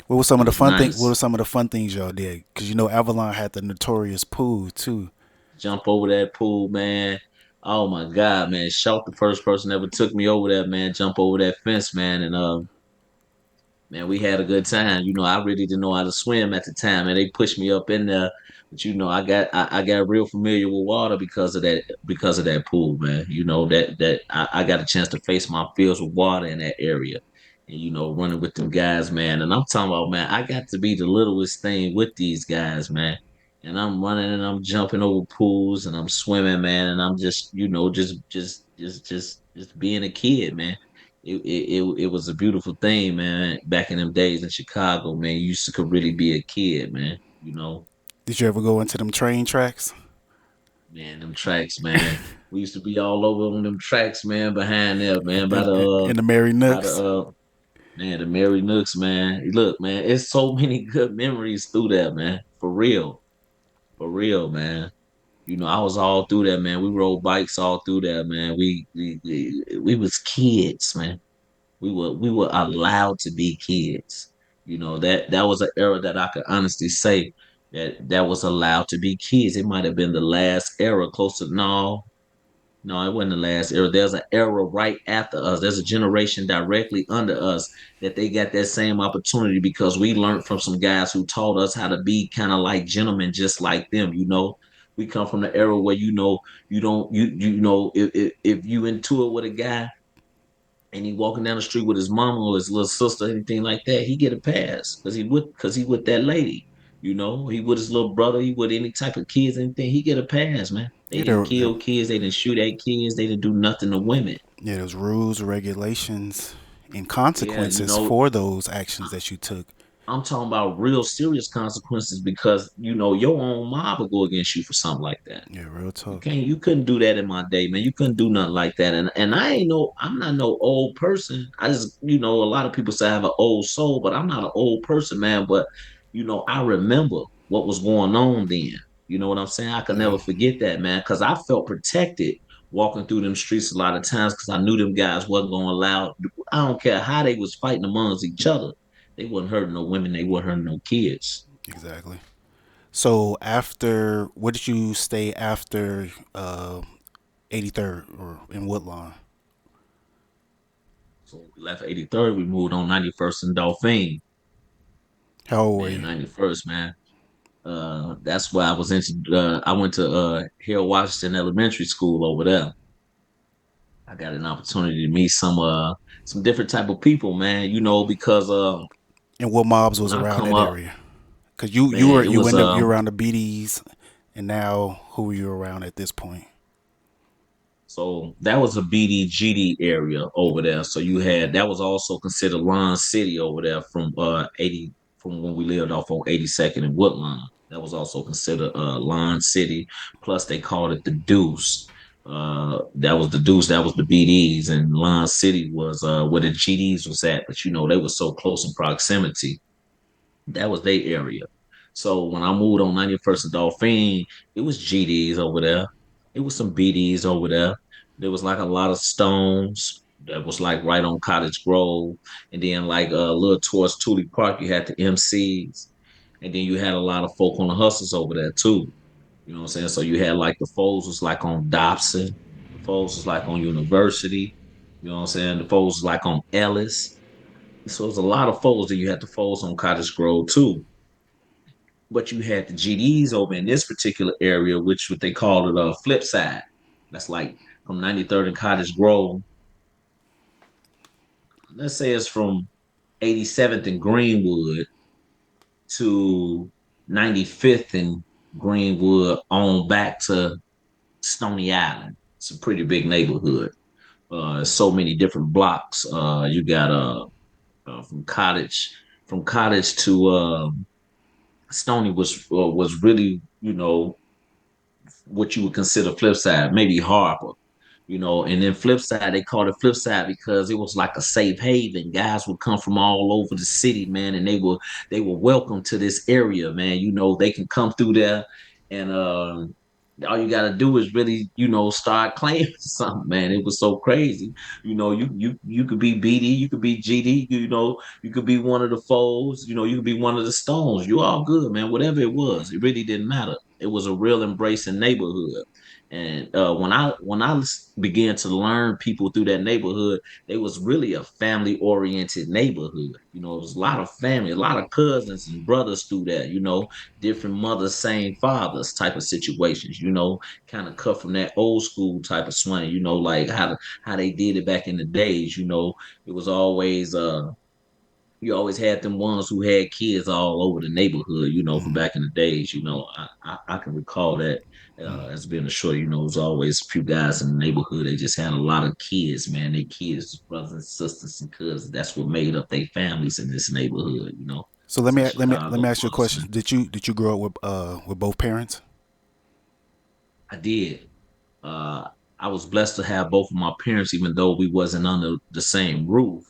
What were some It of the was fun thing? What were nice. some of the fun things y'all did? Because Avalon had the notorious pool too. Jump over that pool, man. Oh my God, man. Shout the first person ever took me over there, man. Jump over that fence, man. And man, we had a good time. I really didn't know how to swim at the time, and they pushed me up in there. But I got real familiar with water because of that pool, man. I got a chance to face my fears with water in that area, and running with them guys, man. And I'm talking about, man, I got to be the littlest thing with these guys, man. And I'm running and I'm jumping over pools and I'm swimming, man. And I'm just, just being a kid, man. It was a beautiful thing, man. Back in them days in Chicago, man, you used to could really be a kid, man. Did you ever go into them train tracks? Man, them tracks, man. We used to be all over on them tracks, man. Behind there, man. By In the Mary the Nooks? man, the Mary Nooks, man. Look, man, it's so many good memories through there, man. For real, man. I was all through there, man. We rode bikes all through there, man. We was kids, man. We were allowed to be kids. That was an era that I could honestly say that was allowed to be kids. It might have been the last era, close to no, it wasn't the last era. There's an era right after us. There's a generation directly under us that they got that same opportunity because we learned from some guys who taught us how to be kind of like gentlemen, just like them. We come from the era where you don't you know if you into it with a guy and he walking down the street with his mama or his little sister, anything like that, he get a pass because he with that lady. He with his little brother, he with any type of kids, anything, he get a pass, man. They Yeah, didn't kill kids, they didn't shoot at kids, they didn't do nothing to women. yeah, there's rules, regulations, and Yeah, consequences for those actions that you took. I'm talking about real serious consequences because your own mob will go against you for something like that. Yeah, real talk. You couldn't do that in my day, man. You couldn't do nothing like that. And I'm not no old person. I just, a lot of people say I have an old soul, but I'm not an old person, man. But I remember what was going on then. You know what I'm saying? I could Yeah, never forget that, man, because I felt protected walking through them streets a lot of times because I knew them guys wasn't gonna allow. I don't care how they was fighting amongst each other. They wasn't hurting no women. They wasn't hurting no kids. exactly. So after, what did you stay after 83rd or in Woodlawn? So we left 83rd. We moved on 91st and Dauphine. How old were Man, you? 91st, man. That's why I went to Hill Washington Elementary School over there. I got an opportunity to meet some different type of people, man. Because And what mobs when was I around come that up, area? Cause you man, were it you was end up you around the BDs, and now who were you around at this point? so that was a BDGD area over there. So that was also considered Lawn City over there from 80 from when we lived off on 82nd and Woodlawn. That was also considered Lawn City. Plus they called it the Deuce. That was the Deuce. That was the BDs, and Lawn City was where the GDs was at. But they were so close in proximity. That was their area. So when I moved on 91st and Dauphine, it was GDs over there. It was some BDs over there. There was like a lot of stones that was like right on Cottage Grove. And then like a little towards Tulip Park, you had the MCs. And then you had a lot of folk on the hustles over there too. You know what I'm saying? So you had like the foes was like on Dobson. The foes was like on University. You know what I'm saying? The foes was like on Ellis. So it was a lot of foes that you had the foes on Cottage Grove too. But you had the GDs over in this particular area, which what they call it flip side. That's like from 93rd and Cottage Grove. Let's say it's from 87th and Greenwood to 95th and Greenwood on back to Stony Island. It's a pretty big neighborhood. So many different blocks. You got from Cottage to Stony was really what you would consider flip side, maybe Harbor, and then flip side, they called it flip side because it was like a safe haven. Guys would come from all over the city, man, and they were welcome to this area, man. They can come through there and all you gotta do is really, start claiming something, man. It was so crazy. You could be BD, you could be GD, you could be one of the foes, you could be one of the stones. You all good, man. Whatever it was, it really didn't matter. It was a real embracing neighborhood. And when I began to learn people through that neighborhood, it was really a family oriented neighborhood. It was a lot of family, a lot of cousins and brothers through there. Different mothers, same fathers type of situations, kind of cut from that old school type of swing, like how they did it back in the days, it was always you always had them ones who had kids all over the neighborhood, from Mm-hmm. back in the days, I can recall that as being a short, it was always a few guys in the neighborhood. They just had a lot of kids, man. They kids, brothers and sisters and cousins. That's what made up their families in this neighborhood, So That's how let Chicago me ask you a was, man. question. Did you grow up with both parents? I did. Uh, I was blessed to have both of my parents, even though we wasn't under the same roof,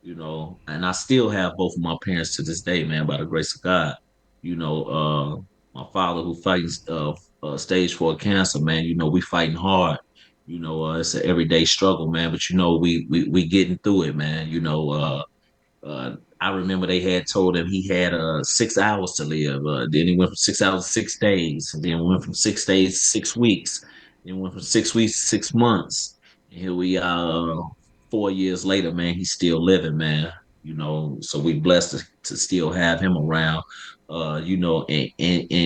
and I still have both of my parents to this day, man, by the grace of God. You know, my father who fights stage 4 cancer, man, we fighting hard. It's an everyday struggle, man, but we getting through it, man. I remember they had told him he had 6 hours to live. Then he went from 6 hours to 6 days. And then went from 6 days to 6 weeks. Then went from 6 weeks to 6 months. And here we are, 4 years later, man. He's still living, man. So we blessed to still have him around. And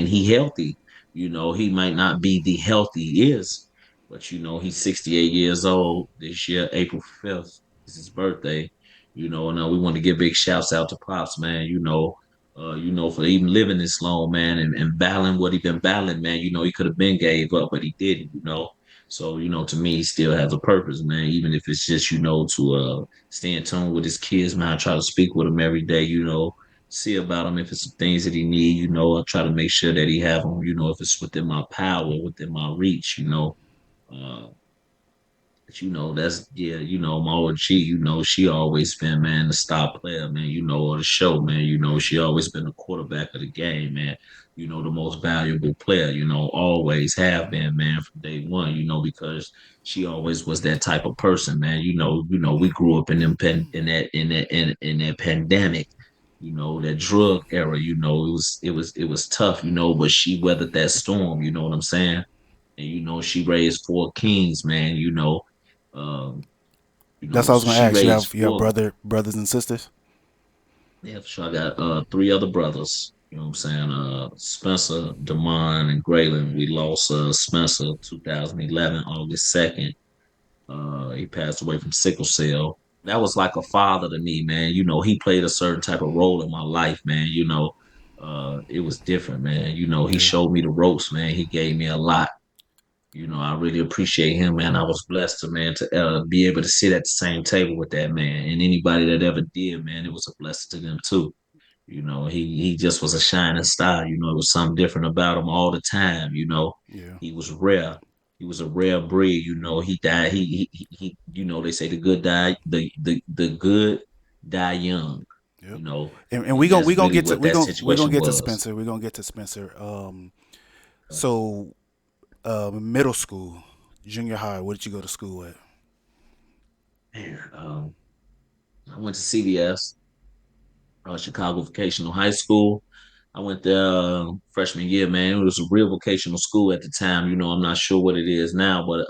he healthy. He might not be the healthy he is, but he's 68 years old this year. April 5th is his birthday. And we want to give big shouts out to Pops, man. For even living this long, man, and battling what he been battling, man. He could have been gave up, but he didn't. So, to me, he still has a purpose, man. Even if it's just, to stay in tune with his kids, man. I try to speak with him every day, see about him if it's some things that he need, I try to make sure that he have them, if it's within my power, within my reach, Uh, but that's yeah, my OG, she always been, man, the star player, man, or the show, man, she always been the quarterback of the game, man. The most valuable player, always have been, man, from day one, because she always was that type of person, man. We grew up in them in that pandemic, that drug era, it was tough, but she weathered that storm, you know what I'm saying? And she raised four kings, man. Um, That's what I was so gonna she ask. raised You have four. brothers and sisters. Yeah, so I got three other brothers. You know what I'm saying? Spencer, Damon, and Graylin. We lost Spencer 2011, August 2nd. He passed away from sickle cell. That was like a father to me, man. He played a certain type of role in my life, man. It was different, man. He Yeah. showed me the ropes, man. He gave me a lot. I really appreciate him, man. I was blessed to, man, to be able to sit at the same table with that man. And anybody that ever did, man, it was a blessing to them too. He just was a shining star. It was something different about him all the time. Yeah. He was rare. He was a rare breed. He died. He. They say the good die. The good die young. Yep. And And that's we gonna really get to what that we gonna situation get to was. Spencer. We're gonna get to Spencer. So middle school, junior high. What did you go to school at? Man, I went to CVS. Chicago Vocational High School. I went there freshman year, man. It was a real vocational school at the time. I'm not sure what it is now, but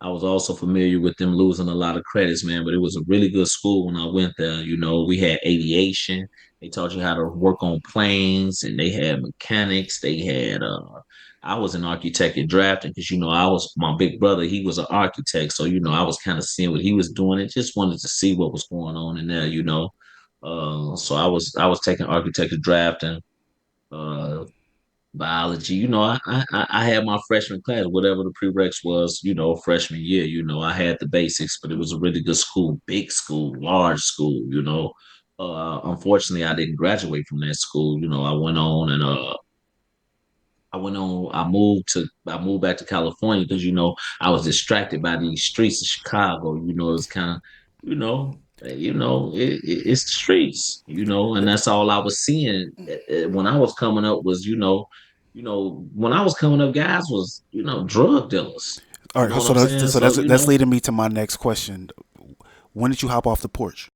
I was also familiar with them losing a lot of credits, man. But it was a really good school when I went there. We had aviation. They taught you how to work on planes, and they had mechanics. They had. I was an architect at drafting because I was my big brother. He was an architect, so I was kind of seeing what he was doing and just wanted to see what was going on in there. So I was taking architecture drafting, uh, biology. I had my freshman class, whatever the prereqs was. Freshman year. I had the basics, but it was a really good school, big school, large school. Unfortunately, I didn't graduate from that school. I went on and I moved back to California because I was distracted by these streets of Chicago. It was kind of, it's the streets, and that's all I was seeing when I was coming up was, when I was coming up, guys was, drug dealers. All You know right, what so I'm saying? So, that's leading me to my next question. When did you hop off the porch?